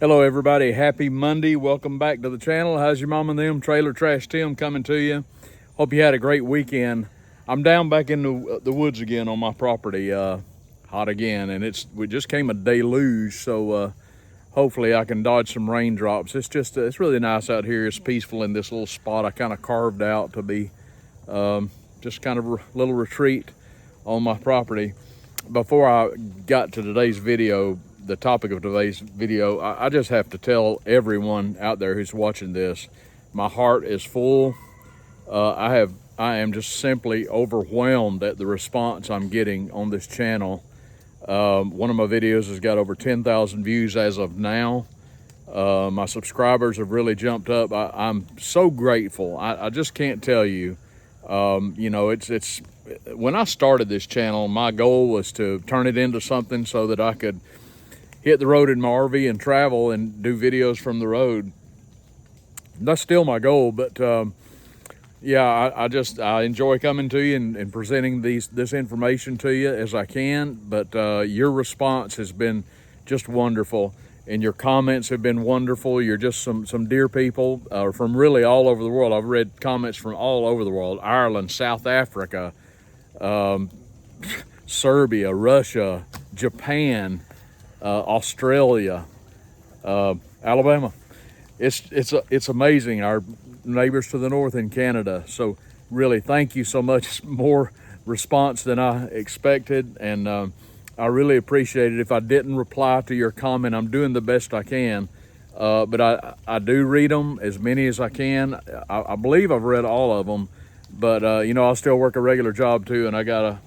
Hello everybody, happy Monday. Welcome back to the channel. How's your mom and them? Trailer Trash Tim coming to you. Hope you had a great weekend. I'm down back in the woods again on my property, hot again, and we just came a deluge, so hopefully I can dodge some raindrops. It's really nice out here. It's peaceful in this little spot I kind of carved out to be just kind of a little retreat on my property. Before I got to today's video, the topic of today's video, I just have to tell everyone out there who's watching this, my heart is full. I am just simply overwhelmed at the response I'm getting on this channel. One of my videos has got over 10,000 views as of now. My subscribers have really jumped up. I'm so grateful. I just can't tell you. You know, it's when I started this channel, my goal was to turn it into something so that I could hit the road in my RV and travel and do videos from the road. That's still my goal, but yeah, I enjoy coming to you and presenting this information to you as I can. But your response has been just wonderful, and your comments have been wonderful. You're just some dear people from really all over the world. I've read comments from all over the world: Ireland, South Africa, Serbia, Russia, Japan, Australia, Alabama. It's amazing. Our neighbors to the north in Canada. So really, thank you so much. More response than I expected, and I really appreciate it. If I didn't reply to your comment, I'm doing the best I can. But I do read them, as many as I can. I believe I've read all of them, but you know, I still work a regular job too, and I gotta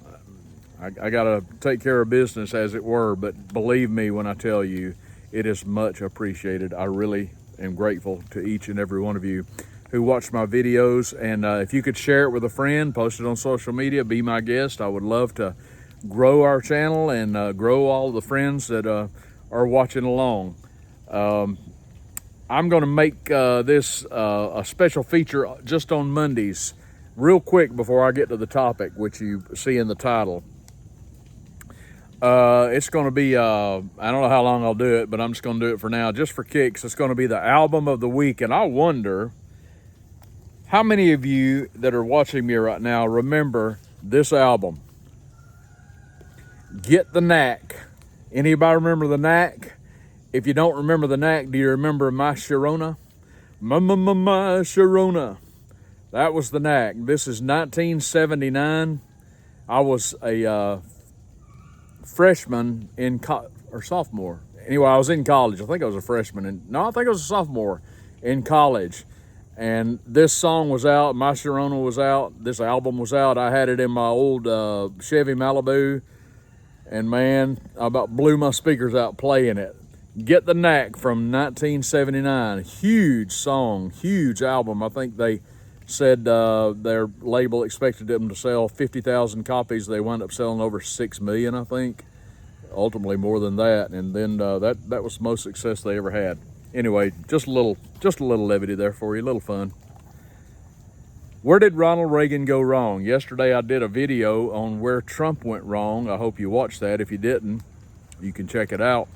take care of business, as it were. But believe me when I tell you, it is much appreciated. I really am grateful to each and every one of you who watch my videos. And if you could share it with a friend, post it on social media, be my guest. I would love to grow our channel and grow all the friends that are watching along. I'm going to make this a special feature just on Mondays, real quick before I get to the topic, which you see in the title. It's going to be, I don't know how long I'll do it, but I'm just going to do it for now, just for kicks. It's going to be the album of the week. And I wonder how many of you that are watching me right now remember this album, Get the Knack. Anybody remember the Knack? If you don't remember the Knack, do you remember My Sharona? My Sharona. That was the Knack. This is 1979. I was a freshman or sophomore. Anyway, I was in college. I think I was a freshman. I think I was a sophomore in college. And this song was out. My Sharona was out. This album was out. I had it in my old Chevy Malibu. And man, I about blew my speakers out playing it. Get the Knack from 1979. Huge song, huge album. I think they said their label expected them to sell 50,000 copies. They wound up selling over 6 million, I think. Ultimately more than that. And then that was the most success they ever had. Anyway, just a little levity there for you, a little fun. Where did Ronald Reagan go wrong? Yesterday I did a video on where Trump went wrong. I hope you watched that. If you didn't, you can check it out.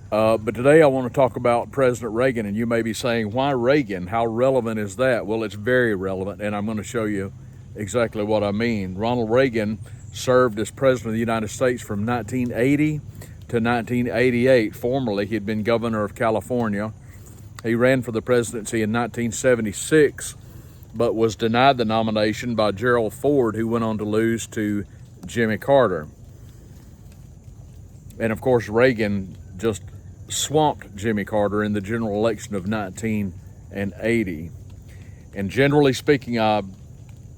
But today I want to talk about President Reagan, and you may be saying, why Reagan? How relevant is that? Well, it's very relevant, and I'm going to show you exactly what I mean. Ronald Reagan served as President of the United States from 1980 to 1988. Formerly, he'd been governor of California. He ran for the presidency in 1976, but was denied the nomination by Gerald Ford, who went on to lose to Jimmy Carter. And of course, Reagan just swamped Jimmy Carter in the general election of 1980. And generally speaking, I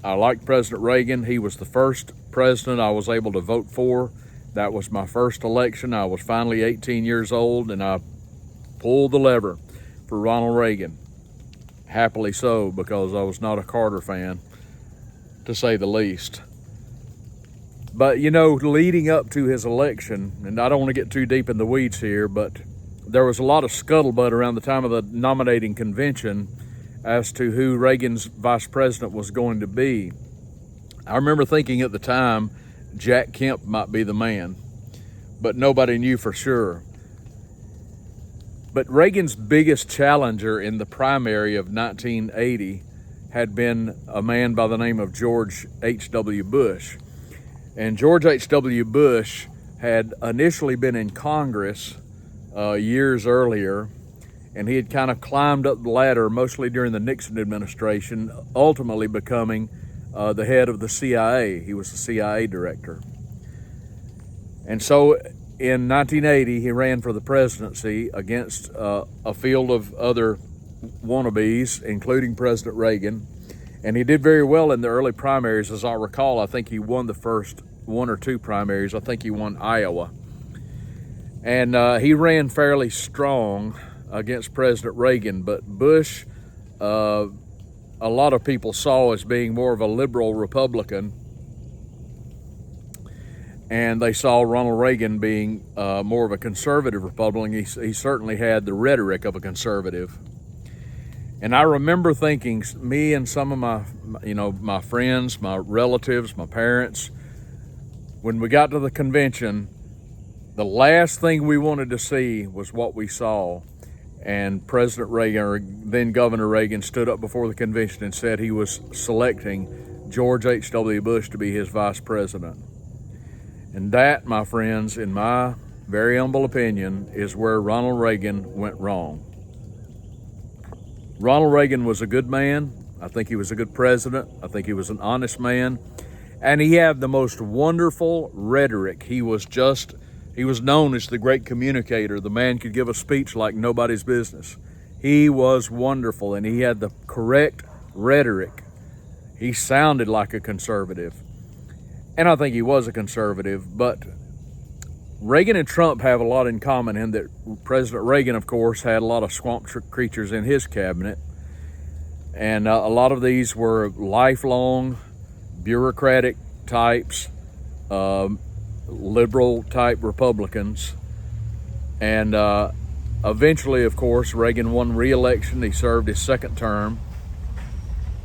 like President Reagan. He was the first president I was able to vote for. That was my first election. I was finally 18 years old, and I pulled the lever for Ronald Reagan. Happily so, because I was not a Carter fan, to say the least. But you know, leading up to his election, and I don't want to get too deep in the weeds here, but there was a lot of scuttlebutt around the time of the nominating convention as to who Reagan's vice president was going to be. I remember thinking at the time Jack Kemp might be the man, but nobody knew for sure. But Reagan's biggest challenger in the primary of 1980 had been a man by the name of George H.W. Bush. And George H.W. Bush had initially been in Congress years earlier, and he had kind of climbed up the ladder mostly during the Nixon administration, ultimately becoming the head of the CIA. He was the CIA director. And so in 1980, he ran for the presidency against a field of other wannabes, including President Reagan. And he did very well in the early primaries. As I recall, I think he won the first one or two primaries. I think he won Iowa. And he ran fairly strong against President Reagan, but Bush, a lot of people saw as being more of a liberal Republican, and they saw Ronald Reagan being more of a conservative Republican. He certainly had the rhetoric of a conservative. And I remember thinking, me and some of my friends, my relatives, my parents, when we got to the convention, the last thing we wanted to see was what we saw. And President Reagan, or then Governor Reagan, stood up before the convention and said he was selecting George H.W. Bush to be his vice president. And that, my friends, in my very humble opinion, is where Ronald Reagan went wrong. Ronald Reagan was a good man. I think he was a good president. I think he was an honest man. And he had the most wonderful rhetoric. He was known as the great communicator. The man could give a speech like nobody's business. He was wonderful, and he had the correct rhetoric. He sounded like a conservative. And I think he was a conservative, but Reagan and Trump have a lot in common in that President Reagan, of course, had a lot of swamp creatures in his cabinet. And a lot of these were lifelong bureaucratic types, liberal type Republicans. And eventually, of course, Reagan won re-election. He served his second term.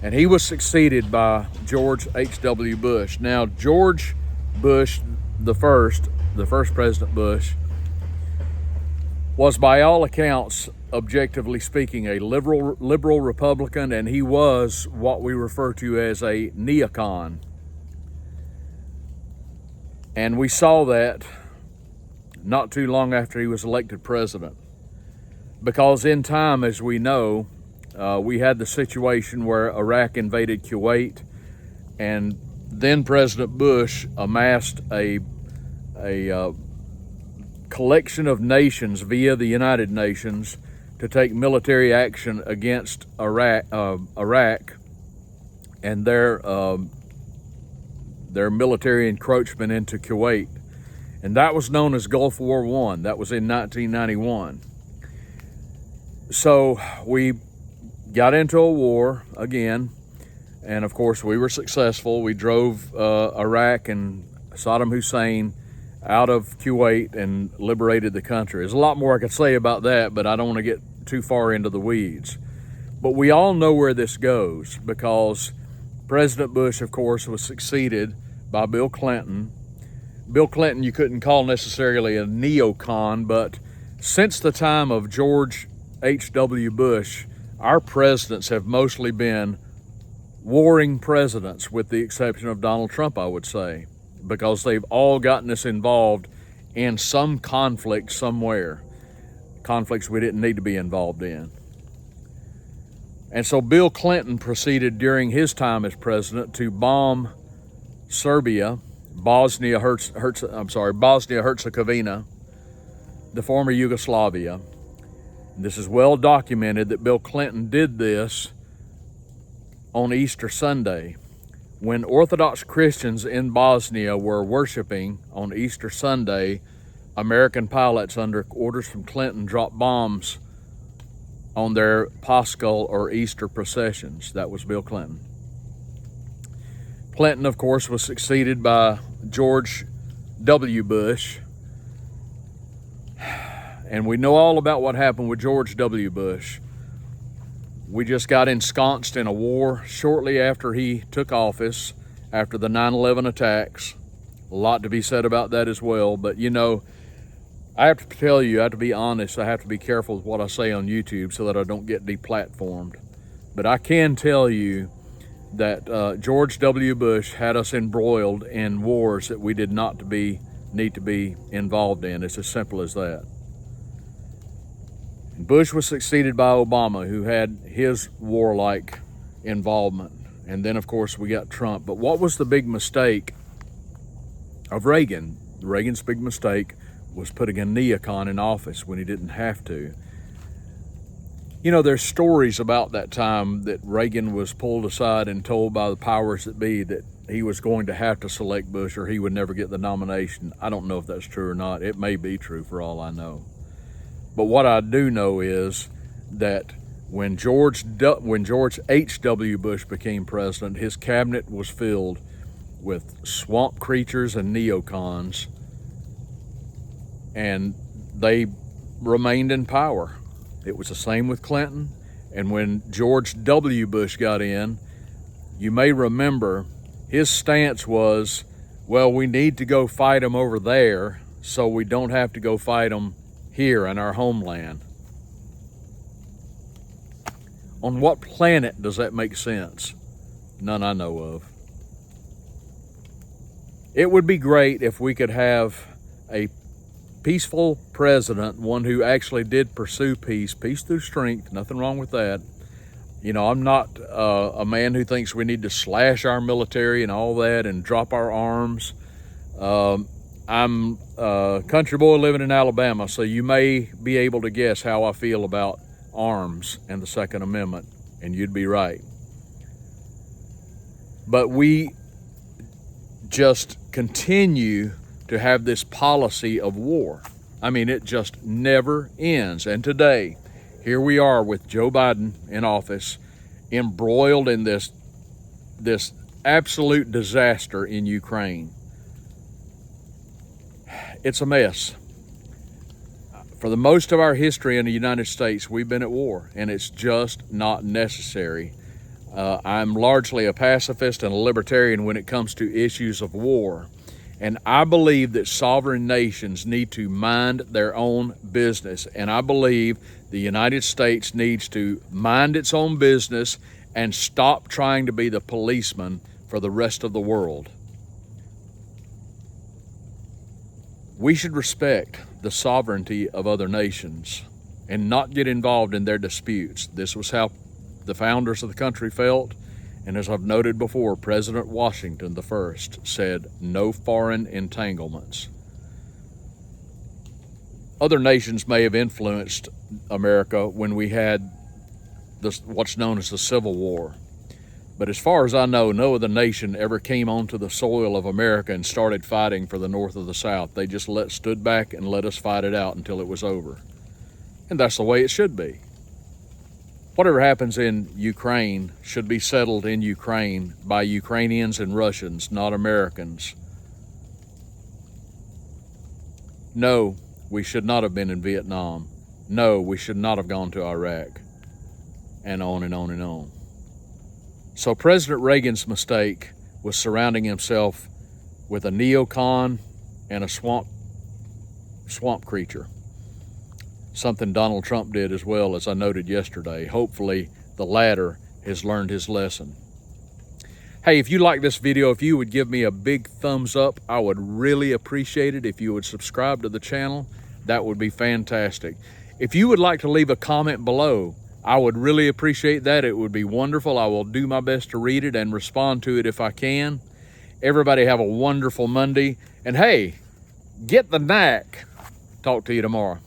And he was succeeded by George H.W. Bush. Now, George Bush, the first President Bush, was by all accounts, objectively speaking, a liberal Republican, and he was what we refer to as a neocon. And we saw that not too long after he was elected president. Because in time, as we know, we had the situation where Iraq invaded Kuwait, and then President Bush amassed a collection of nations via the United Nations to take military action against Iraq and their military encroachment into Kuwait. And that was known as Gulf War I. That was in 1991. So we got into a war again, and of course we were successful. We drove Iraq and Saddam Hussein out of Kuwait and liberated the country. There's a lot more I could say about that, but I don't want to get too far into the weeds. But we all know where this goes, because President Bush, of course, was succeeded by Bill Clinton. Bill Clinton you couldn't call necessarily a neocon, but since the time of George H.W. Bush, our presidents have mostly been warring presidents, with the exception of Donald Trump, I would say, because they've all gotten us involved in some conflict somewhere, conflicts we didn't need to be involved in. And so Bill Clinton proceeded during his time as president to bomb Serbia, Bosnia-Herzegovina, the former Yugoslavia. This is well documented that Bill Clinton did this on Easter Sunday, when Orthodox Christians in Bosnia were worshiping on Easter Sunday. American pilots, under orders from Clinton, dropped bombs on their Paschal or Easter processions. That was Bill Clinton. Clinton, of course, was succeeded by George W. Bush. And we know all about what happened with George W. Bush. We just got ensconced in a war shortly after he took office, after the 9/11 attacks. A lot to be said about that as well. But, you know, I have to tell you, I have to be honest, I have to be careful with what I say on YouTube so that I don't get deplatformed. But I can tell you that George W. Bush had us embroiled in wars that we did not need to be involved in. It's as simple as that. And Bush was succeeded by Obama, who had his warlike involvement. And then, of course, we got Trump. But what was the big mistake of Reagan? Reagan's big mistake was putting a neocon in office when he didn't have to. You know, there's stories about that time that Reagan was pulled aside and told by the powers that be that he was going to have to select Bush or he would never get the nomination. I don't know if that's true or not. It may be true for all I know. But what I do know is that when George H.W. Bush became president, his cabinet was filled with swamp creatures and neocons, and they remained in power. It was the same with Clinton. And when George W. Bush got in, you may remember his stance was, well, we need to go fight them over there so we don't have to go fight them here in our homeland. On what planet does that make sense? None I know of. It would be great if we could have a peaceful president, one who actually did pursue peace through strength, nothing wrong with that. You know, I'm not a man who thinks we need to slash our military and all that and drop our arms. I'm a country boy living in Alabama, so you may be able to guess how I feel about arms and the Second Amendment, and you'd be right. But we just continue to have this policy of war. I mean, it just never ends. And today, here we are with Joe Biden in office, embroiled in this absolute disaster in Ukraine. It's a mess. For the most of our history in the United States, we've been at war, and it's just not necessary. I'm largely a pacifist and a libertarian when it comes to issues of war. And I believe that sovereign nations need to mind their own business. And I believe the United States needs to mind its own business and stop trying to be the policeman for the rest of the world. We should respect the sovereignty of other nations and not get involved in their disputes. This was how the founders of the country felt. And as I've noted before, President Washington I said, no foreign entanglements. Other nations may have influenced America when we had what's known as the Civil War. But as far as I know, no other nation ever came onto the soil of America and started fighting for the North or the South. They just stood back and let us fight it out until it was over. And that's the way it should be. Whatever happens in Ukraine should be settled in Ukraine by Ukrainians and Russians, not Americans. No, we should not have been in Vietnam. No, we should not have gone to Iraq. And on and on and on. So President Reagan's mistake was surrounding himself with a neocon and a swamp creature. Something Donald Trump did as well, as I noted yesterday. Hopefully the latter has learned his lesson. Hey, if you like this video, if you would give me a big thumbs up, I would really appreciate it. If you would subscribe to the channel, that would be fantastic. If you would like to leave a comment below, I would really appreciate that. It would be wonderful. I will do my best to read it and respond to it if I can. Everybody have a wonderful Monday. And hey, get the knack. Talk to you tomorrow.